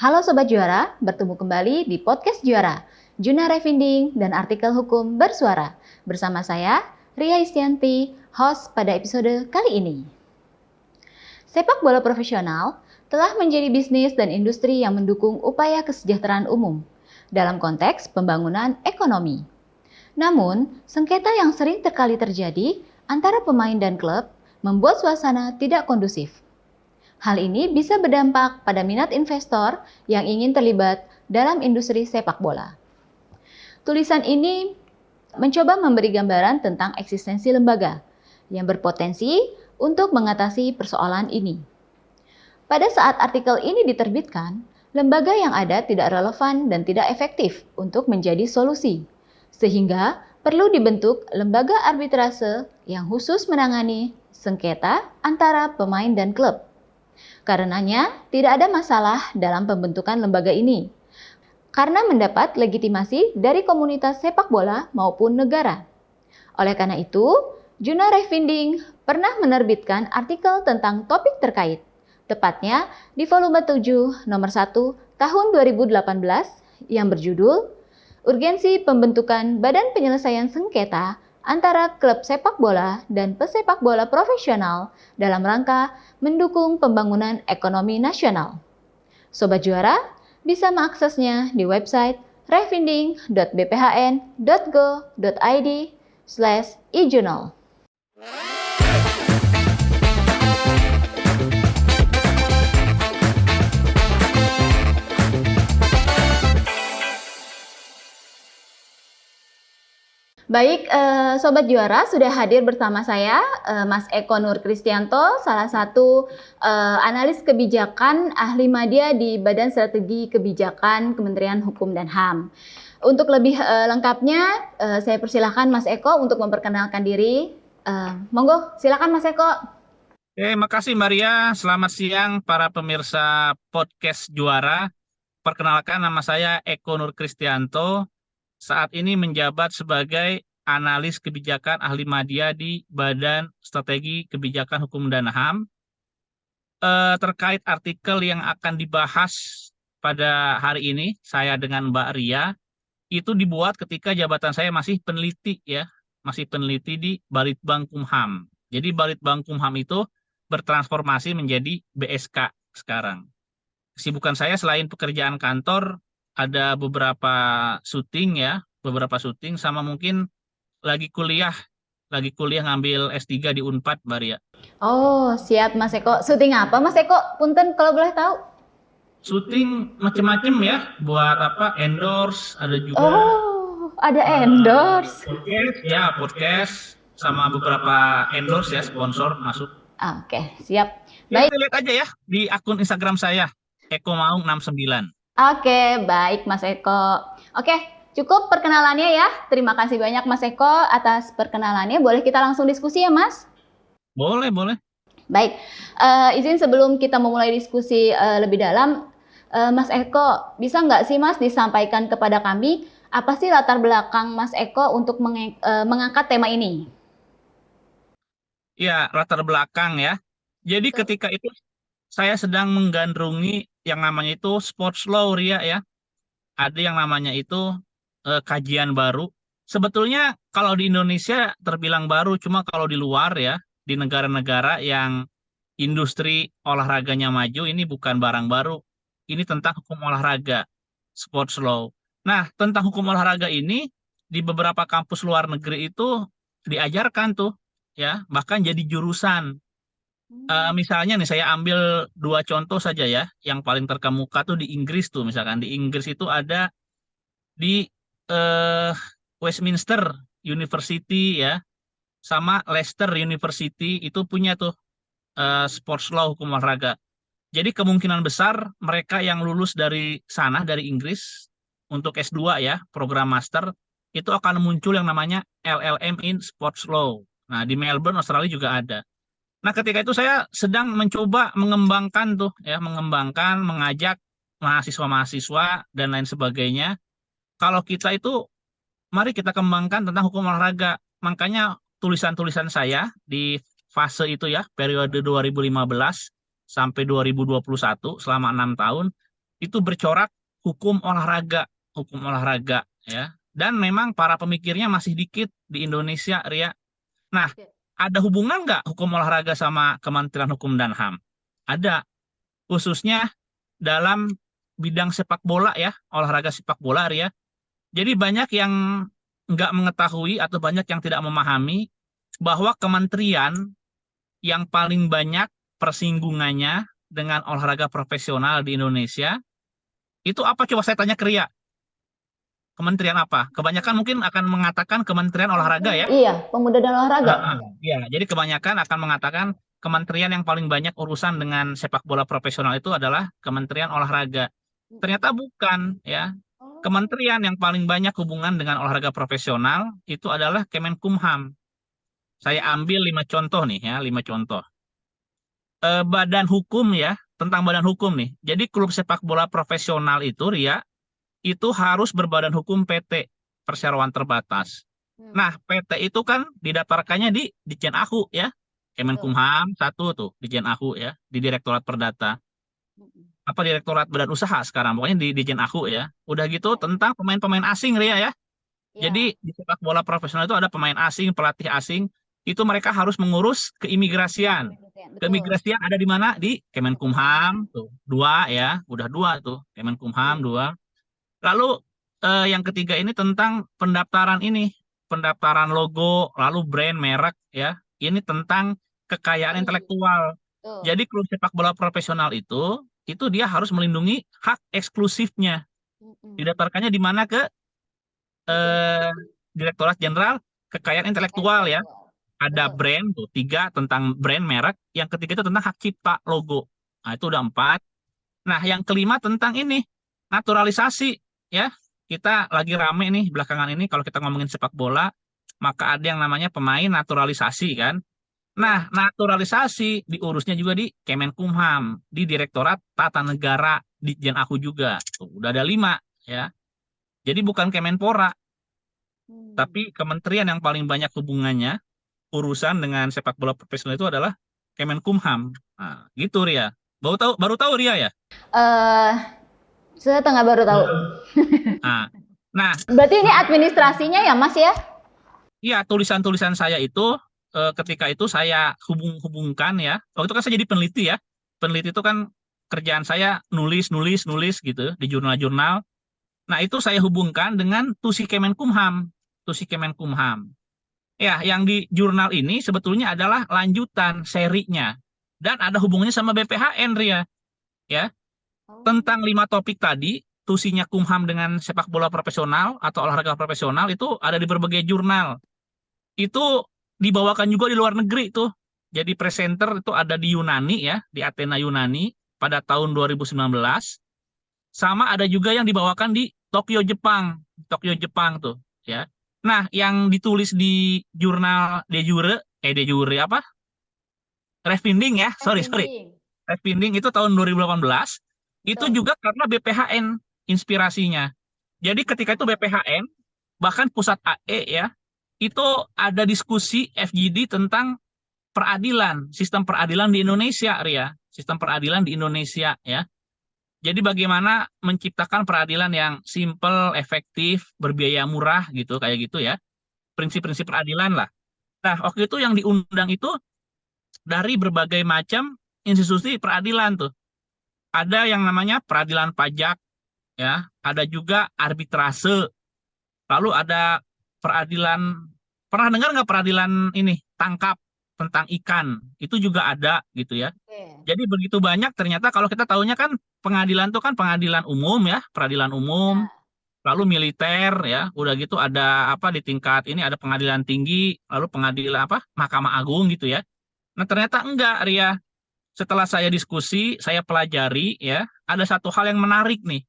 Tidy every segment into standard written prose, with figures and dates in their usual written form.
Halo Sobat Juara, bertemu kembali di Podcast Juara, Juna Revinding dan artikel hukum bersuara. Bersama saya, Ria Istianti, host pada episode kali ini. Sepak bola profesional telah menjadi bisnis dan industri yang mendukung upaya kesejahteraan umum dalam konteks pembangunan ekonomi. Namun, sengketa yang sering terkali terjadi antara pemain dan klub membuat suasana tidak kondusif. Hal ini bisa berdampak pada minat investor yang ingin terlibat dalam industri sepak bola. Tulisan ini mencoba memberi gambaran tentang eksistensi lembaga yang berpotensi untuk mengatasi persoalan ini. Pada saat artikel ini diterbitkan, lembaga yang ada tidak relevan dan tidak efektif untuk menjadi solusi, sehingga perlu dibentuk lembaga arbitrase yang khusus menangani sengketa antara pemain dan klub. Karenanya, tidak ada masalah dalam pembentukan lembaga ini, karena mendapat legitimasi dari komunitas sepak bola maupun negara. Oleh karena itu, Juna Revinding pernah menerbitkan artikel tentang topik terkait, tepatnya di volume 7 nomor 1 tahun 2018 yang berjudul Urgensi Pembentukan Badan Penyelesaian Sengketa antara klub sepak bola dan pesepak bola profesional dalam rangka mendukung pembangunan ekonomi nasional. Sobat Juara bisa mengaksesnya di website revinding.bphn.go.id/e-journal. Baik, Sobat Juara sudah hadir bersama saya, Mas Eko Nur Kristianto, salah satu analis kebijakan ahli media di Badan Strategi Kebijakan Kementerian Hukum dan HAM. Untuk lebih lengkapnya, saya persilahkan Mas Eko untuk memperkenalkan diri. Monggo, silakan Mas Eko. Makasih Maria. Selamat siang para pemirsa podcast Juara. Perkenalkan, nama saya Eko Nur Kristianto. Saat ini menjabat sebagai analis kebijakan ahli media di Badan Strategi Kebijakan Hukum dan HAM. Terkait artikel yang akan dibahas pada hari ini, saya dengan Mbak Ria, itu dibuat ketika jabatan saya masih peneliti ya, masih peneliti di Balitbang Kumham. Jadi Balitbang Kumham itu bertransformasi menjadi BSK sekarang. Kesibukan saya selain pekerjaan kantor, ada beberapa syuting sama mungkin lagi kuliah ngambil S3 di Unpad, Maria. Oh, siap Mas Eko. Syuting apa Mas Eko? Punten kalau boleh tahu. Syuting macem-macem ya, buat endorse, ada juga Ada endorse. podcast sama beberapa endorse ya, sponsor masuk. Oke, siap. Baik. Lihat aja ya di akun Instagram saya, Eko Maung 69. Oke, baik Mas Eko. Oke, cukup perkenalannya ya. Terima kasih banyak Mas Eko atas perkenalannya. Boleh kita langsung diskusi ya Mas? Boleh. Baik, izin sebelum kita memulai diskusi lebih dalam, Mas Eko, bisa nggak sih Mas disampaikan kepada kami apa sih latar belakang Mas Eko untuk mengangkat tema ini? Ya, latar belakang ya. Jadi ketika itu saya sedang menggandrungi yang namanya itu sports law, Ria ya. Ada yang namanya itu kajian baru. Sebetulnya kalau di Indonesia terbilang baru, cuma kalau di luar ya, di negara-negara yang industri olahraganya maju, ini bukan barang baru. Ini tentang hukum olahraga, sports law. Nah, tentang hukum olahraga ini di beberapa kampus luar negeri itu diajarkan tuh ya, bahkan jadi jurusan. Misalnya nih saya ambil dua contoh saja ya, yang paling terkemuka tuh di Inggris tuh, misalkan di Inggris itu ada di eh, Westminster University ya, sama Leicester University itu punya tuh sports law hukum olahraga. Jadi kemungkinan besar mereka yang lulus dari sana, dari Inggris, untuk S2 ya, program master, itu akan muncul yang namanya LLM in Sports Law. Nah, di Melbourne, Australia juga ada. Nah, ketika itu saya sedang mencoba mengajak mahasiswa-mahasiswa dan lain sebagainya. Kalau kita itu, mari kita kembangkan tentang hukum olahraga. Makanya tulisan-tulisan saya di fase itu ya, periode 2015 sampai 2021, selama 6 tahun, itu bercorak hukum olahraga ya. Dan memang para pemikirnya masih dikit di Indonesia, Ria. Nah, Oke. ada hubungan nggak hukum olahraga sama Kementerian Hukum dan HAM? Ada, khususnya dalam bidang sepak bola ya, olahraga sepak bola, Ria. Jadi banyak yang nggak mengetahui atau banyak yang tidak memahami bahwa kementerian yang paling banyak persinggungannya dengan olahraga profesional di Indonesia, itu apa? Coba saya tanya ke Ria. Kementerian apa? Kebanyakan mungkin akan mengatakan Kementerian Olahraga ya. Iya, pemuda dan olahraga. Ya, jadi kebanyakan akan mengatakan kementerian yang paling banyak urusan dengan sepak bola profesional itu adalah Kementerian Olahraga. Ternyata bukan ya. Oh. Kementerian yang paling banyak hubungan dengan olahraga profesional itu adalah Kemenkumham. Saya ambil 5 contoh nih ya, 5 contoh. Badan hukum ya, tentang badan hukum nih. Jadi klub sepak bola profesional itu, Ria, itu harus berbadan hukum PT, Perseroan Terbatas. Nah, PT itu kan didaftarkannya di Ditjen AHU ya. Kemenkumham satu tuh, Ditjen AHU ya, di Direktorat Perdata. Apa Direktorat Badan Usaha sekarang, pokoknya di Ditjen AHU ya. Udah gitu tentang pemain-pemain asing, Ria ya. Jadi di sepak bola profesional itu ada pemain asing, pelatih asing, itu mereka harus mengurus keimigrasian. Keimigrasian ada di mana? Di Kemenkumham tuh. Dua ya, udah dua tuh. Kemenkumham dua. Lalu yang ketiga ini tentang pendaftaran logo, lalu brand, merek ya. Ini tentang kekayaan intelektual. Jadi klub sepak bola profesional itu dia harus melindungi hak eksklusifnya. Didaftarkannya di mana? Ke Direktorat Jenderal Kekayaan Intelektual ya. Ada brand tuh, 3 tentang brand, merek. Yang ketiga itu tentang hak cipta, logo. Nah, itu udah 4. Nah, yang kelima tentang ini, naturalisasi ya. Kita lagi rame nih belakangan ini kalau kita ngomongin sepak bola, maka ada yang namanya pemain naturalisasi kan. Nah, naturalisasi diurusnya juga di Kemenkumham, di Direktorat Tata Negara, di Ditjen AHU juga. Tuh, udah ada 5 ya. Jadi bukan Kemenpora, tapi kementerian yang paling banyak hubungannya urusan dengan sepak bola profesional itu adalah Kemenkumham. Nah, gitu Ria. Baru tahu Ria ya? Eh, saya tengah baru tahu. Nah, Berarti ini administrasinya ya, Mas ya? iya, tulisan-tulisan saya itu ketika itu saya hubungkan ya. Waktu itu kan saya jadi peneliti ya. Peneliti itu kan kerjaan saya nulis gitu di jurnal-jurnal. Nah, itu saya hubungkan dengan tusi Kemenkumham. Tusi Kemenkumham. Ya, yang di jurnal ini sebetulnya adalah lanjutan serinya. Dan ada hubungannya sama BPHN, Ria. Ya, tentang 5 topik tadi, tusinya Kumham dengan sepak bola profesional atau olahraga profesional itu ada di berbagai jurnal. Itu dibawakan juga di luar negeri tuh. Jadi presenter itu ada di Yunani ya, di Athena Yunani pada tahun 2019. Sama ada juga yang dibawakan di Tokyo Jepang. Tokyo Jepang tuh ya. Nah, yang ditulis di jurnal De Jure apa? Refinting ya, sorry. Refinting itu tahun 2018. Itu juga karena BPHN inspirasinya. Jadi ketika itu BPHN, bahkan pusat AE ya, itu ada diskusi FGD tentang peradilan, sistem peradilan di Indonesia, Ria. Sistem peradilan di Indonesia ya. Jadi bagaimana menciptakan peradilan yang simple, efektif, berbiaya murah gitu, kayak gitu ya. Prinsip-prinsip peradilan lah. Nah, waktu itu yang diundang itu dari berbagai macam institusi peradilan tuh. Ada yang namanya peradilan pajak, ya. Ada juga arbitrase. Lalu ada peradilan, pernah dengar nggak peradilan ini, tangkap tentang ikan? Itu juga ada gitu ya. Jadi begitu banyak ternyata kalau kita tahunya kan pengadilan itu kan pengadilan umum ya, peradilan umum, lalu militer ya, udah gitu ada apa di tingkat ini ada pengadilan tinggi, lalu pengadilan apa Mahkamah Agung gitu ya. Nah ternyata enggak Ria. Setelah saya diskusi, saya pelajari ya, ada satu hal yang menarik nih.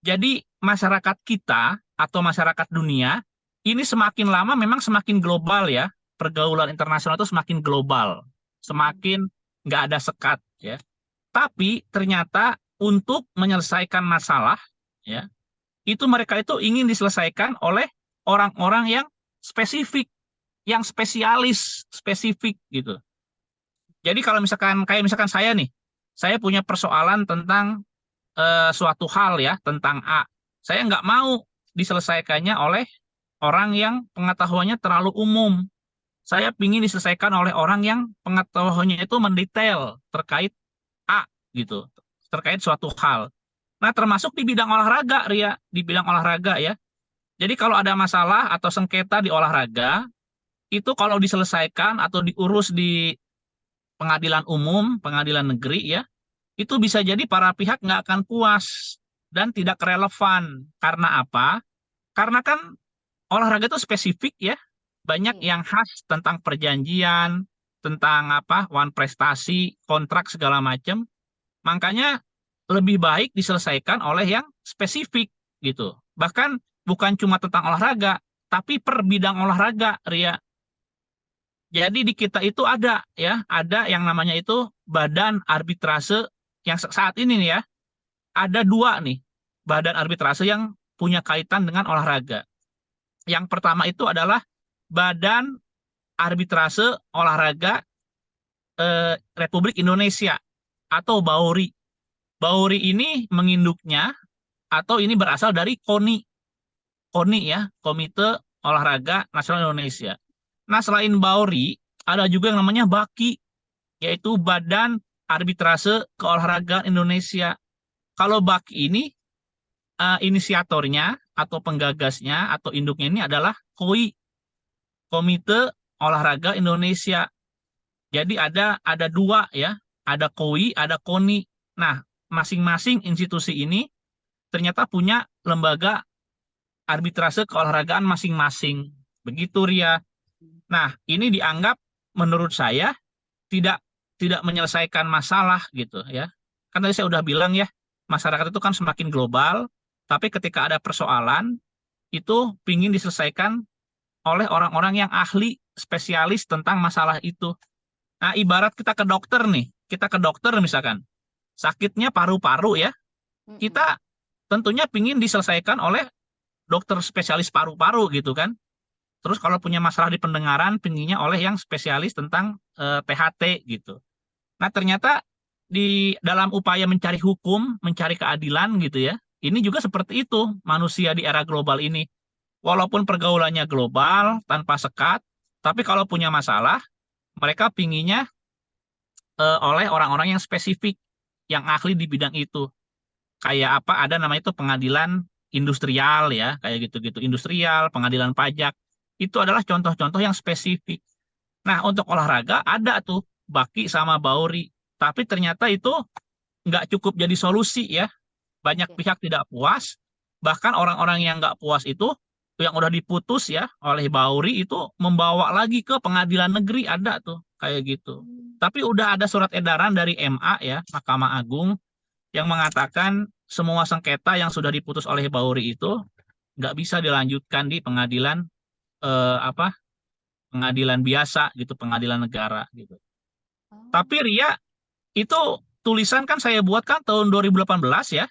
Jadi masyarakat kita atau masyarakat dunia ini semakin lama memang semakin global ya, pergaulan internasional itu semakin global, semakin nggak ada sekat ya. Tapi ternyata untuk menyelesaikan masalah ya, itu mereka itu ingin diselesaikan oleh orang-orang yang spesifik, yang spesialis, spesifik gitu. Jadi kalau misalkan kayak misalkan saya nih, saya punya persoalan tentang suatu hal ya tentang A. Saya nggak mau diselesaikannya oleh orang yang pengetahuannya terlalu umum. Saya ingin diselesaikan oleh orang yang pengetahuannya itu mendetail terkait A gitu, terkait suatu hal. Nah, termasuk di bidang olahraga, Ria, di bidang olahraga ya. Jadi kalau ada masalah atau sengketa di olahraga, itu kalau diselesaikan atau diurus di pengadilan umum, pengadilan negeri ya, itu bisa jadi para pihak nggak akan puas dan tidak relevan. Karena apa? Karena kan olahraga itu spesifik ya, banyak Iya. yang khas tentang perjanjian, tentang apa, one prestasi, kontrak segala macam. Makanya lebih baik diselesaikan oleh yang spesifik gitu. Bahkan bukan cuma tentang olahraga, tapi per bidang olahraga, Ria. Jadi di kita itu ada ya, ada yang namanya itu badan arbitrase yang saat ini nih ya, ada dua nih badan arbitrase yang punya kaitan dengan olahraga. Yang pertama itu adalah Badan Arbitrase Olahraga Republik Indonesia atau BAORI. BAORI ini menginduknya atau ini berasal dari KONI. KONI ya, Komite Olahraga Nasional Indonesia. Nah, selain BAORI, ada juga yang namanya BAKI, yaitu Badan Arbitrase Keolahragaan Indonesia. Kalau BAKI ini inisiatornya atau penggagasnya atau induknya ini adalah KOI, Komite Olahraga Indonesia. Jadi ada dua ya, ada KOI, ada KONI. Nah, masing-masing institusi ini ternyata punya lembaga arbitrase keolahragaan masing-masing. Begitu Ria. Nah, ini dianggap menurut saya tidak tidak menyelesaikan masalah gitu ya. Kan tadi saya udah bilang ya, masyarakat itu kan semakin global, tapi ketika ada persoalan itu pingin diselesaikan oleh orang-orang yang ahli spesialis tentang masalah itu. Nah, ibarat kita ke dokter nih, kita ke dokter misalkan, sakitnya paru-paru ya, Mm-mm. kita tentunya pingin diselesaikan oleh dokter spesialis paru-paru gitu kan. Terus kalau punya masalah di pendengaran, pinginnya oleh yang spesialis tentang THT gitu. Nah, ternyata di dalam upaya mencari hukum, mencari keadilan gitu ya, ini juga seperti itu manusia di era global ini. Walaupun pergaulannya global, tanpa sekat, tapi kalau punya masalah, mereka pinginnya oleh orang-orang yang spesifik, yang ahli di bidang itu. Kayak apa, ada namanya itu pengadilan industrial ya, kayak gitu-gitu. Industrial, pengadilan pajak, itu adalah contoh-contoh yang spesifik. Nah, untuk olahraga ada tuh Baki sama Bauri. Tapi ternyata itu nggak cukup jadi solusi ya. Banyak Oke. pihak tidak puas, bahkan orang-orang yang nggak puas itu yang udah diputus ya oleh Bauri itu membawa lagi ke pengadilan negeri, ada tuh kayak gitu. Hmm. Tapi udah ada surat edaran dari MA ya, Mahkamah Agung, yang mengatakan semua sengketa yang sudah diputus oleh Bauri itu nggak bisa dilanjutkan di pengadilan apa, pengadilan biasa gitu, pengadilan negara gitu. Oh, Tapi Ria, itu tulisan kan saya buat kan tahun 2018 ya.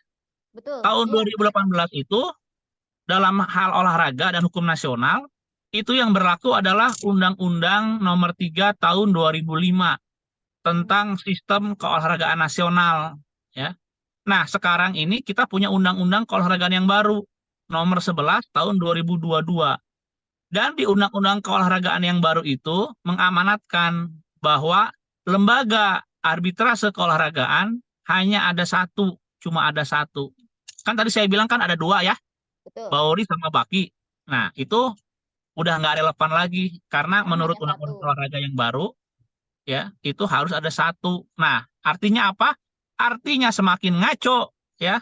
betul. Tahun Iya, saya tahu. 2018 itu dalam hal olahraga dan hukum nasional, itu yang berlaku adalah Undang-Undang Nomor 3 Tahun 2005 Hmm. tentang Sistem Keolahragaan Nasional. Ya. Nah, sekarang ini kita punya Undang-Undang Keolahragaan yang baru, Nomor 11 Tahun 2022. Dan di Undang-Undang Keolahragaan yang baru itu mengamanatkan bahwa lembaga arbitrase keolahragaan hanya ada satu, cuma ada satu. Kan tadi saya bilang kan ada dua ya, Betul. Bauri sama Baki. Nah, itu udah nggak relevan lagi karena Sekarang menurut hanya undang-undang satu. olahraga yang baru ya itu harus ada satu. Nah, artinya apa? Artinya semakin ngaco ya,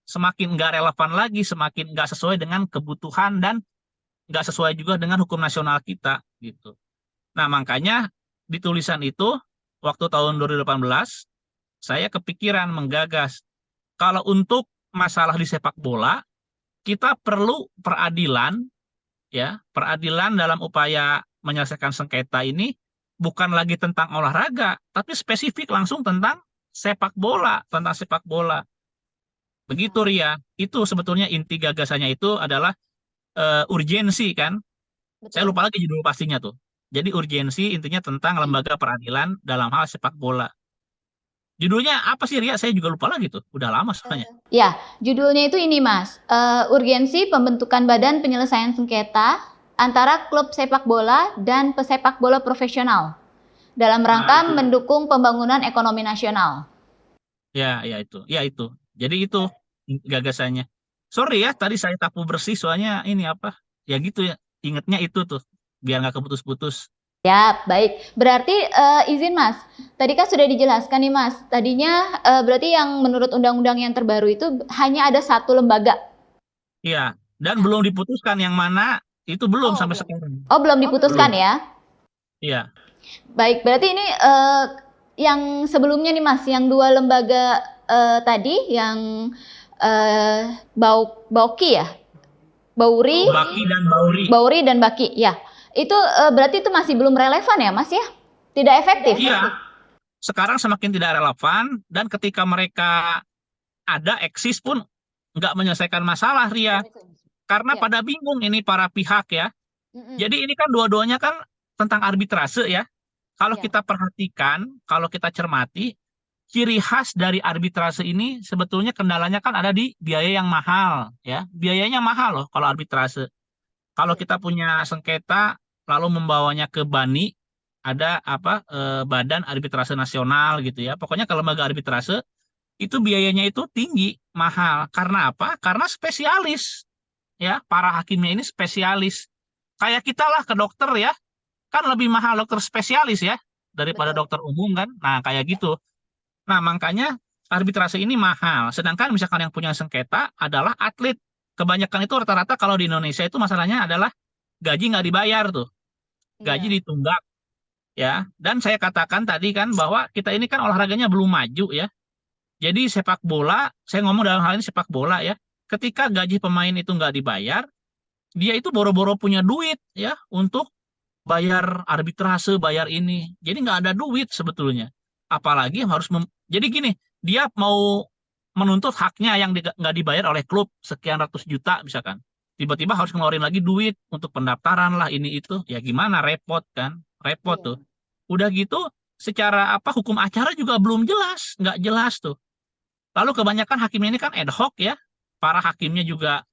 semakin nggak relevan lagi, semakin nggak sesuai dengan kebutuhan dan nggak sesuai juga dengan hukum nasional kita gitu. Nah, makanya di tulisan itu waktu tahun 2018 saya kepikiran menggagas kalau untuk masalah di sepak bola kita perlu peradilan ya, peradilan dalam upaya menyelesaikan sengketa ini bukan lagi tentang olahraga, tapi spesifik langsung tentang sepak bola, tentang sepak bola. Begitu Ah, Ria. Itu sebetulnya inti gagasannya itu adalah urgensi kan. Saya betul. lupa lagi judul pastinya tuh. Jadi urgensi intinya tentang lembaga peradilan dalam hal sepak bola. Judulnya apa sih Ria? Saya juga lupa lagi tuh. Udah lama soalnya. Ya, judulnya itu ini Mas, urgensi pembentukan badan penyelesaian sengketa antara klub sepak bola dan pesepak bola profesional dalam Nah, rangka itu. mendukung pembangunan ekonomi nasional. Ya itu. Ya itu. Jadi itu gagasannya. Sorry ya, tadi saya tapu bersih soalnya ini apa? Ya gitu ya. Ingatnya itu tuh. Biar nggak keputus-putus. Ya, baik. Berarti izin Mas, tadi kan sudah dijelaskan nih Mas, tadinya berarti yang menurut undang-undang yang terbaru itu hanya ada satu lembaga. Iya. Dan belum diputuskan yang mana itu belum sampai sekarang. Oh, belum diputuskan Belum. ya? Iya. Baik, berarti ini yang sebelumnya nih Mas, yang dua lembaga tadi, yang Bauki ya, Bauri, Baki dan Bauri. Bauri dan Baki, ya. Itu berarti itu masih belum relevan ya Mas ya? Tidak efektif. Iya. Sekarang semakin tidak relevan dan ketika mereka ada eksis pun nggak menyelesaikan masalah Ria. Karena Ya. pada bingung ini para pihak ya. Mm-mm. Jadi ini kan dua-duanya kan tentang arbitrase ya. Kalau Ya. kita perhatikan, kalau kita cermati, ciri khas dari arbitrase ini sebetulnya kendalanya kan ada di biaya yang mahal ya. Biayanya mahal loh kalau arbitrase. Kalau Ya. kita punya sengketa lalu membawanya ke BANI, ada apa Badan Arbitrase Nasional gitu ya. Pokoknya kalau lembaga arbitrase itu biayanya itu tinggi, mahal. Karena apa? Karena spesialis ya, para hakimnya ini spesialis. Kayak kita lah ke dokter ya, kan lebih mahal dokter spesialis ya daripada Betul. dokter umum kan. Nah, kayak gitu. Nah, makanya arbitrase ini mahal. Sedangkan misalkan yang punya sengketa adalah atlet. Kebanyakan itu rata-rata kalau di Indonesia itu masalahnya adalah gaji nggak dibayar tuh. Gaji Iya. ditunggak ya. Dan saya katakan tadi kan bahwa kita ini kan olahraganya belum maju ya. Jadi sepak bola, saya ngomong dalam hal ini sepak bola ya. Ketika gaji pemain itu nggak dibayar, dia itu boro-boro punya duit ya untuk bayar arbitrase, bayar ini. Jadi nggak ada duit sebetulnya. Apalagi harus jadi gini, dia mau menuntut haknya yang nggak dibayar oleh klub sekian ratus juta misalkan. Tiba-tiba harus ngeluarin lagi duit untuk pendaftaran lah ini itu. Ya gimana, repot kan? Repot tuh. Iya. Udah gitu, secara apa hukum acara juga belum jelas, nggak jelas tuh. Lalu kebanyakan hakimnya ini kan ad hoc ya. Para hakimnya juga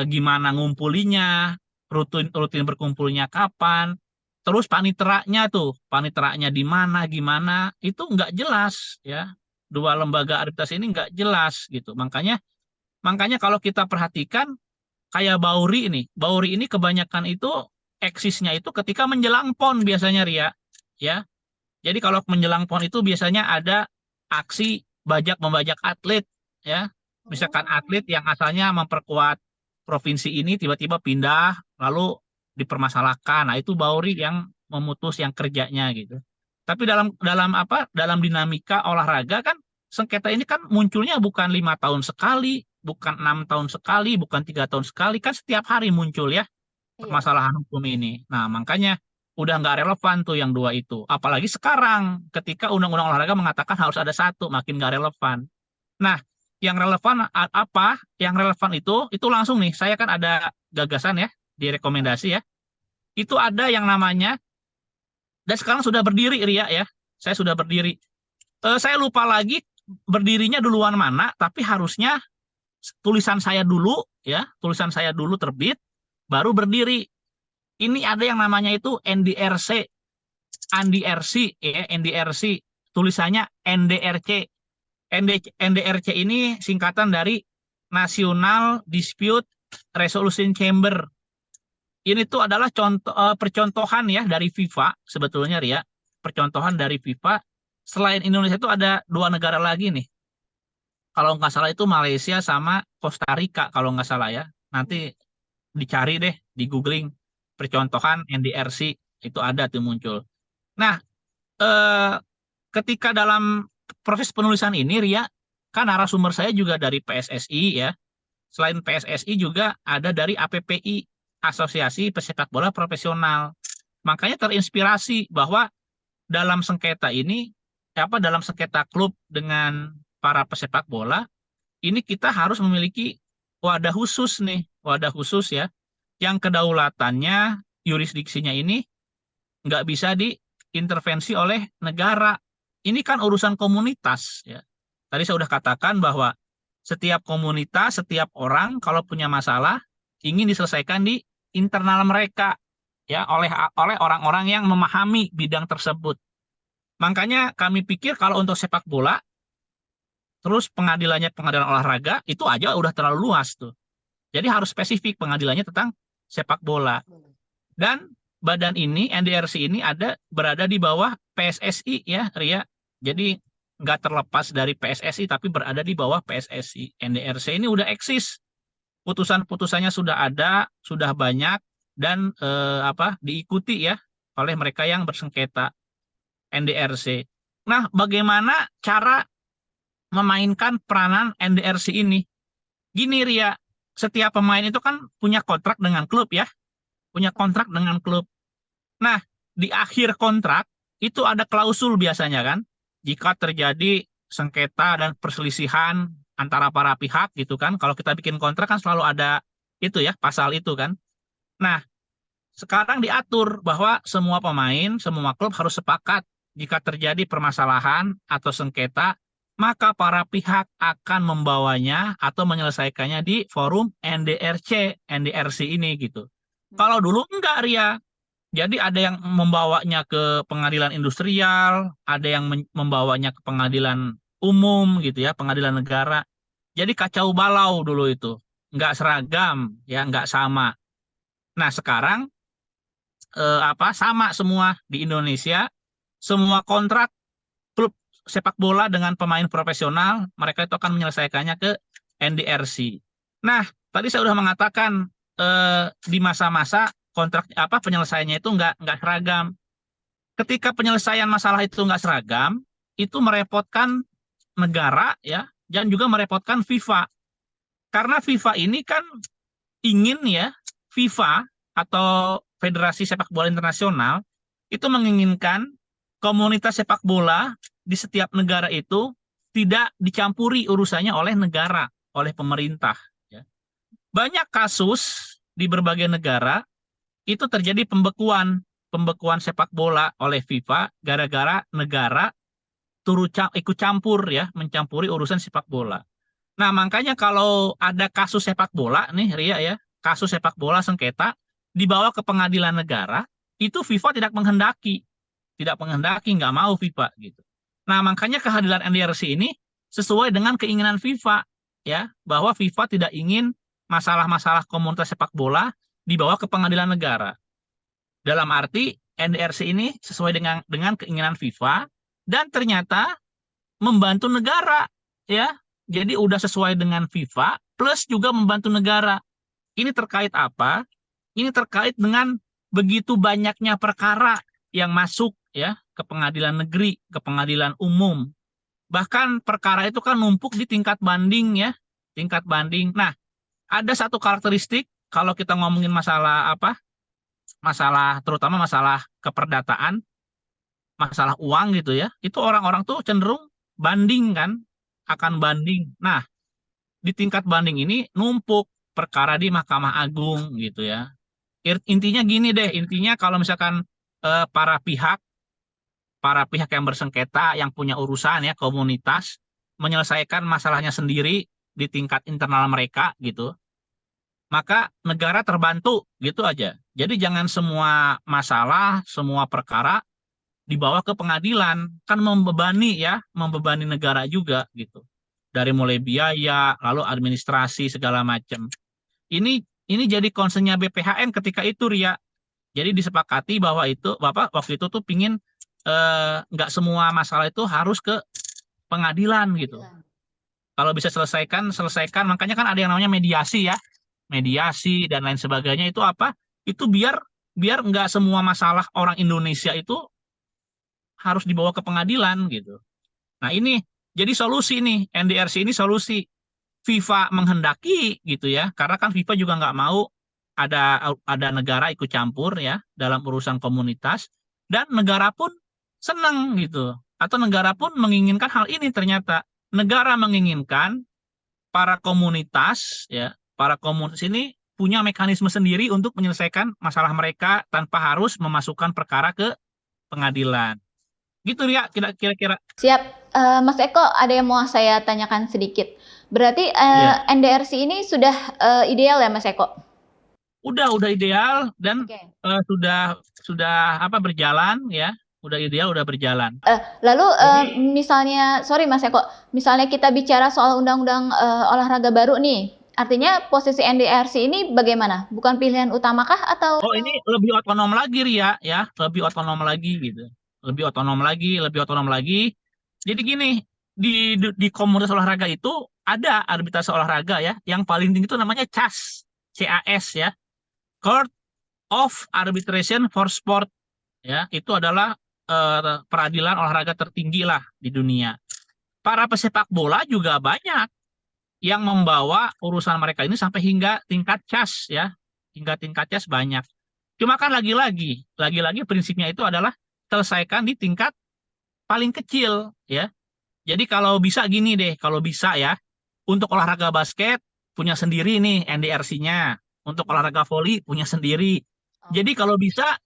gimana ngumpulinya, rutin rutin berkumpulnya kapan, terus paniteranya tuh, paniteranya di mana, gimana, itu nggak jelas ya. Dua lembaga arbitrase ini nggak jelas gitu. Makanya kalau kita perhatikan kayak Bauri ini kebanyakan itu eksisnya itu ketika menjelang PON biasanya Ria, ya. Jadi kalau menjelang PON itu biasanya ada aksi bajak membajak atlet ya. Misalkan atlet yang asalnya memperkuat provinsi ini tiba-tiba pindah lalu dipermasalahkan. Nah, itu Bauri yang memutus yang kerjanya gitu. Tapi dalam dalam apa? Dalam dinamika olahraga kan sengketa ini kan munculnya bukan 5 tahun sekali, bukan 6 tahun sekali, bukan 3 tahun sekali, kan setiap hari muncul ya Iya. permasalahan hukum ini. Nah, makanya udah nggak relevan tuh yang dua itu. Apalagi sekarang ketika Undang-Undang Olahraga mengatakan harus ada satu, makin nggak relevan. Nah, yang relevan apa? Yang relevan itu langsung nih. Saya kan ada gagasan ya di rekomendasi ya. Itu ada yang namanya dan sekarang sudah berdiri Ria ya. Saya sudah berdiri. Saya lupa lagi berdirinya duluan mana, tapi harusnya tulisan saya dulu ya, tulisan saya dulu terbit, baru berdiri. Ini ada yang namanya itu NDRC, Andi RC, ya, NDRC, tulisannya NDRC. NDRC ini singkatan dari National Dispute Resolution Chamber. Ini tuh adalah percontohan ya dari FIFA sebetulnya Ria. Percontohan dari FIFA. Selain Indonesia itu ada dua negara lagi nih. Kalau nggak salah itu Malaysia sama Costa Rica kalau nggak salah ya. Nanti dicari deh di googling percontohan NDRC itu ada tuh muncul. Nah, eh, ketika dalam proses penulisan ini Ria, kan narasumber saya juga dari PSSI ya. Selain PSSI juga ada dari APPI, Asosiasi Pesepak Bola Profesional. Makanya terinspirasi bahwa dalam sengketa ini dalam sengketa klub dengan para pesepak bola ini kita harus memiliki wadah khusus nih, wadah khusus ya, yang kedaulatannya, yurisdiksinya ini nggak bisa diintervensi oleh negara. ini kan urusan komunitas ya. Tadi saya sudah katakan bahwa setiap komunitas, setiap orang kalau punya masalah ingin diselesaikan di internal mereka ya oleh orang-orang yang memahami bidang tersebut. Makanya kami pikir kalau untuk sepak bola terus pengadilannya pengadilan olahraga itu aja udah terlalu luas tuh. Jadi harus spesifik pengadilannya tentang sepak bola. Dan badan ini, NDRC ini berada di bawah PSSI ya, Ria. Jadi nggak terlepas dari PSSI, tapi berada di bawah PSSI. NDRC ini udah eksis. Putusan-putusannya sudah ada, sudah banyak, dan diikuti ya oleh mereka yang bersengketa NDRC. Nah, bagaimana cara memainkan peranan NDRC ini? Gini, Ria, setiap pemain itu kan punya kontrak dengan klub ya, punya kontrak dengan klub. Nah, di akhir kontrak itu ada klausul biasanya kan, jika terjadi sengketa dan perselisihan antara para pihak gitu kan, kalau kita bikin kontrak kan selalu ada itu ya, pasal itu kan. Nah, sekarang diatur bahwa semua pemain, semua klub harus sepakat jika terjadi permasalahan atau sengketa, maka para pihak akan membawanya atau menyelesaikannya di forum NDRC ini gitu. Kalau dulu enggak, Ria. Jadi ada yang membawanya ke pengadilan industrial, ada yang membawanya ke pengadilan umum gitu ya, pengadilan negara. Jadi kacau balau dulu itu, nggak seragam ya, nggak sama. Nah sekarang sama semua di Indonesia, semua kontrak klub sepak bola dengan pemain profesional, mereka itu akan menyelesaikannya ke NDRC. Nah tadi saya sudah mengatakan di masa-masa kontrak penyelesaiannya itu nggak seragam. Ketika penyelesaian masalah itu nggak seragam, itu merepotkan negara ya, dan juga merepotkan FIFA. Karena FIFA ini kan ingin ya, FIFA atau Federasi Sepak Bola Internasional itu menginginkan komunitas sepak bola di setiap negara itu tidak dicampuri urusannya oleh negara, oleh pemerintah. Ya. Banyak kasus di berbagai negara itu terjadi pembekuan sepak bola oleh FIFA gara-gara negara ikut campur ya, mencampuri urusan sepak bola. Nah, makanya kalau ada kasus sepak bola nih, Ria ya, kasus sepak bola sengketa dibawa ke pengadilan negara, itu FIFA tidak menghendaki, nggak mau FIFA gitu. Nah, makanya kehadiran NDRC ini sesuai dengan keinginan FIFA ya, bahwa FIFA tidak ingin masalah-masalah komunitas sepak bola dibawa ke pengadilan negara. Dalam arti NDRC ini sesuai dengan keinginan FIFA dan ternyata membantu negara ya. Jadi udah sesuai dengan FIFA plus juga membantu negara. Ini terkait apa? Ini terkait dengan begitu banyaknya perkara yang masuk ya ke pengadilan negeri, ke pengadilan umum. Bahkan perkara itu kan numpuk di tingkat banding ya, tingkat banding. Nah, ada satu karakteristik kalau kita ngomongin masalah terutama masalah keperdataan, masalah uang gitu ya, itu orang-orang tuh cenderung banding kan, akan banding. Nah, di tingkat banding ini numpuk perkara di Mahkamah Agung gitu ya. Intinya gini deh, intinya kalau misalkan para pihak yang bersengketa, yang punya urusan ya, komunitas, menyelesaikan masalahnya sendiri di tingkat internal mereka gitu, maka negara terbantu gitu aja. Jadi jangan semua masalah, semua perkara dibawa ke pengadilan, kan membebani negara juga gitu. Dari mulai biaya, lalu administrasi segala macam. Ini jadi concernnya BPHN ketika itu, Ria. Jadi disepakati bahwa itu Bapak waktu itu tuh pingin nggak semua masalah itu harus ke pengadilan gitu. Kalau bisa selesaikan, makanya kan ada yang namanya mediasi ya. Mediasi dan lain sebagainya itu apa? Itu biar nggak semua masalah orang Indonesia itu harus dibawa ke pengadilan gitu. Nah ini jadi solusi nih, NDRC ini solusi. FIFA menghendaki gitu ya, karena kan FIFA juga nggak mau ada negara ikut campur ya dalam urusan komunitas, dan negara pun senang gitu, atau negara pun menginginkan hal ini. Ternyata negara menginginkan para komunitas ini punya mekanisme sendiri untuk menyelesaikan masalah mereka tanpa harus memasukkan perkara ke pengadilan. Gitu ya kira-kira. Siap. Mas Eko, ada yang mau saya tanyakan sedikit. Berarti Ya, NDRC ini sudah ideal ya, Mas Eko? udah ideal dan Oke. sudah apa berjalan ya, udah ideal, udah berjalan. Lalu Jadi, misalnya, sorry Mas Eko, misalnya kita bicara soal undang-undang olahraga baru nih, artinya posisi NDRC ini bagaimana? Bukan pilihan utamakah atau? oh ini lebih otonom lagi Ria ya, lebih otonom lagi gitu. Lebih otonom lagi, lebih otonom lagi. Jadi gini, di komunitas olahraga itu ada arbitrase olahraga ya, yang paling tinggi itu namanya CAS, CAS ya, Court of Arbitration for Sport ya. Itu adalah peradilan olahraga tertinggi lah di dunia. Para pesepak bola juga banyak yang membawa urusan mereka ini sampai hingga tingkat CAS ya, hingga tingkat CAS banyak. Cuma kan lagi-lagi prinsipnya itu adalah selesaikan di tingkat paling kecil ya. Jadi kalau bisa gini deh, kalau bisa ya, untuk olahraga basket punya sendiri nih NDRC-nya, untuk olahraga voli punya sendiri. Jadi kalau bisa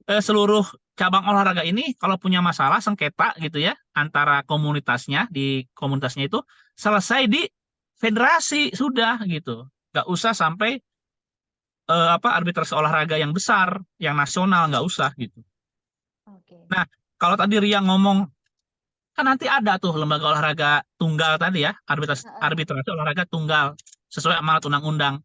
seluruh cabang olahraga ini kalau punya masalah sengketa gitu ya antara komunitasnya di komunitasnya itu selesai di federasi sudah gitu. Nggak usah sampai apa arbitrase olahraga yang besar, yang nasional nggak usah gitu. Oke. Nah, kalau tadi Ria ngomong kan nanti ada tuh lembaga olahraga tunggal tadi ya, arbitrase olahraga tunggal sesuai amanat undang-undang.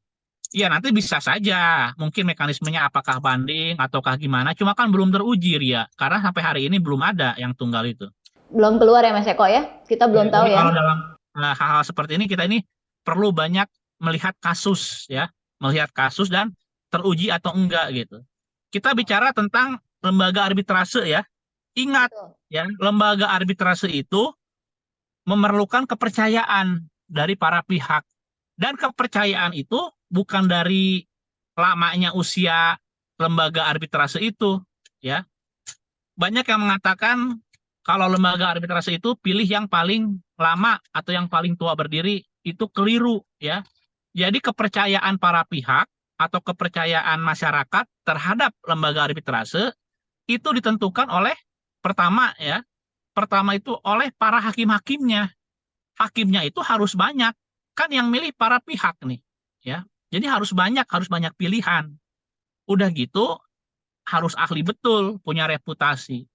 Iya, nanti bisa saja. Mungkin mekanismenya apakah banding ataukah gimana. Cuma kan belum teruji, Ria. Karena sampai hari ini belum ada yang tunggal itu. Belum keluar ya Mas Eko ya? Kita Ya, belum tahu jadi ya. kalau dalam hal-hal seperti ini, kita ini perlu banyak melihat kasus, ya. Melihat kasus dan teruji atau enggak, gitu. Kita bicara tentang lembaga arbitrase, ya. Ingat, Betul. ya, lembaga arbitrase itu memerlukan kepercayaan dari para pihak. Dan kepercayaan itu bukan dari lamanya usia lembaga arbitrase itu, ya. Banyak yang mengatakan kalau lembaga arbitrase itu pilih yang paling lama atau yang paling tua berdiri, itu keliru, ya. Jadi kepercayaan para pihak atau kepercayaan masyarakat terhadap lembaga arbitrase itu ditentukan oleh pertama ya, pertama itu oleh para hakim-hakimnya. Hakimnya itu harus banyak, kan yang milih para pihak nih, ya. Jadi harus banyak pilihan. Udah gitu harus ahli betul, punya reputasi.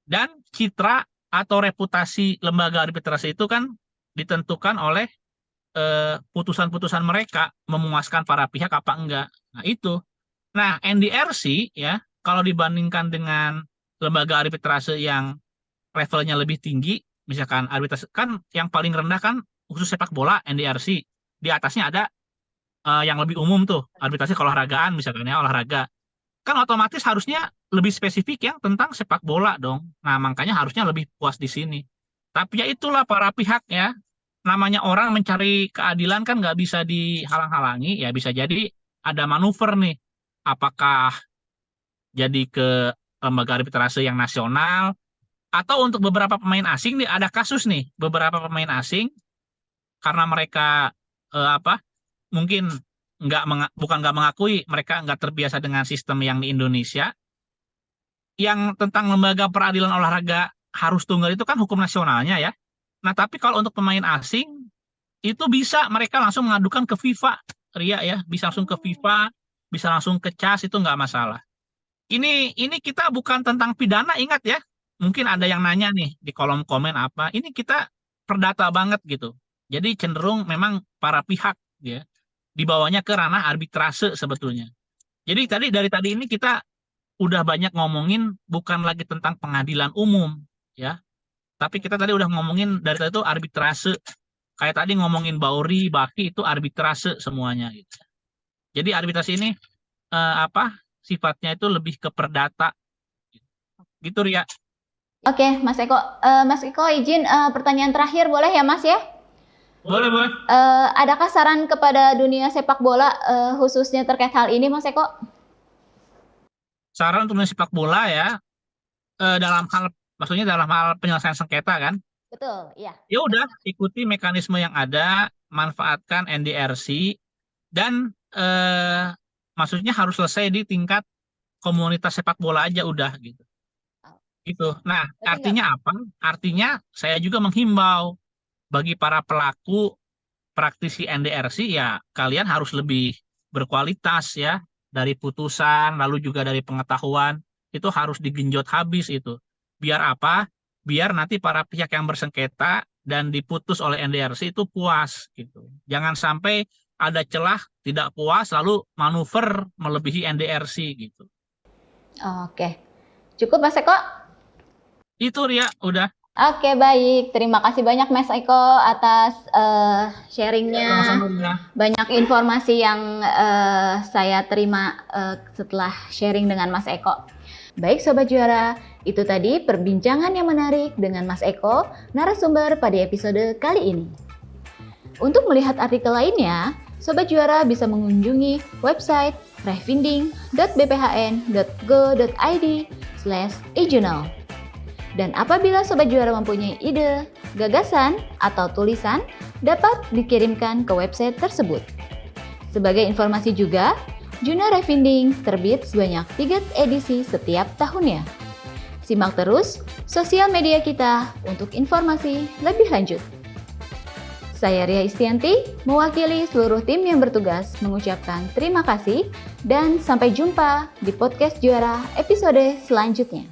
Dan citra atau reputasi lembaga arbitrase itu kan ditentukan oleh putusan-putusan mereka memuaskan para pihak apa enggak. Nah, itu. Nah, NDRC ya, kalau dibandingkan dengan lembaga arbitrase yang levelnya lebih tinggi, misalkan arbitrase kan yang paling rendah kan khusus sepak bola NDRC. Di atasnya ada yang lebih umum tuh, arbitrase keolahragaan misalkan ya, olahraga. Kan otomatis harusnya lebih spesifik yang tentang sepak bola dong. Nah, makanya harusnya lebih puas di sini. Tapi ya itulah para pihak ya. Namanya orang mencari keadilan kan nggak bisa dihalang-halangi. Ya bisa jadi ada manuver nih. Apakah jadi ke lembaga arbitrase yang nasional atau untuk beberapa pemain asing nih ada kasus nih beberapa pemain asing karena mereka apa mungkin bukan nggak mengakui mereka nggak terbiasa dengan sistem yang di Indonesia yang tentang lembaga peradilan olahraga harus tunggal itu kan hukum nasionalnya ya. Nah, tapi kalau untuk pemain asing itu bisa mereka langsung mengadukan ke FIFA, Ria ya, bisa langsung ke FIFA, bisa langsung ke CAS itu nggak masalah. Ini kita bukan tentang pidana ingat ya. Mungkin ada yang nanya nih di kolom komen apa. Ini kita perdata banget gitu. Jadi cenderung memang para pihak ya dibawanya ke ranah arbitrase sebetulnya. Jadi dari tadi ini kita udah banyak ngomongin bukan lagi tentang pengadilan umum ya, tapi kita tadi udah ngomongin dari tadi itu arbitrase. Kayak tadi ngomongin Bauri, Baki itu arbitrase semuanya gitu. Jadi arbitrase ini apa sifatnya itu lebih ke perdata gitu Ria. Oke, Mas Eko. Mas Eko izin pertanyaan terakhir boleh ya Mas ya? Boleh, boleh. Adakah saran kepada dunia sepak bola khususnya terkait hal ini Mas Eko? Saran untuk sepak bola ya, dalam hal maksudnya dalam hal penyelesaian sengketa kan. Betul, iya. Ya udah ikuti mekanisme yang ada, manfaatkan NDRC dan maksudnya harus selesai di tingkat komunitas sepak bola aja udah gitu. Gitu. Nah, Berarti nggak. artinya apa? Artinya saya juga menghimbau bagi para pelaku praktisi NDRC ya kalian harus lebih berkualitas ya dari putusan lalu juga dari pengetahuan itu harus digenjot habis itu. Biar apa? Biar nanti para pihak yang bersengketa dan diputus oleh NDRC itu puas gitu. Jangan sampai ada celah tidak puas lalu manuver melebihi NDRC gitu. Oke, cukup Mas Eko? Itu Ria, udah. Oke, baik. Terima kasih banyak Mas Eko atas sharingnya. Sama-sama Ria. Banyak informasi yang saya terima setelah sharing dengan Mas Eko. Baik Sobat Juara, itu tadi perbincangan yang menarik dengan Mas Eko, narasumber pada episode kali ini. Untuk melihat artikel lainnya, Sobat Juara bisa mengunjungi website refinding.bphn.go.id/e-journal. Dan apabila Sobat Juara mempunyai ide, gagasan, atau tulisan, dapat dikirimkan ke website tersebut. Sebagai informasi juga, Jurnal Refinding terbit sebanyak 3 edisi setiap tahunnya. Simak terus sosial media kita untuk informasi lebih lanjut. Saya Ria Istianti, mewakili seluruh tim yang bertugas mengucapkan terima kasih dan sampai jumpa di podcast Juara episode selanjutnya.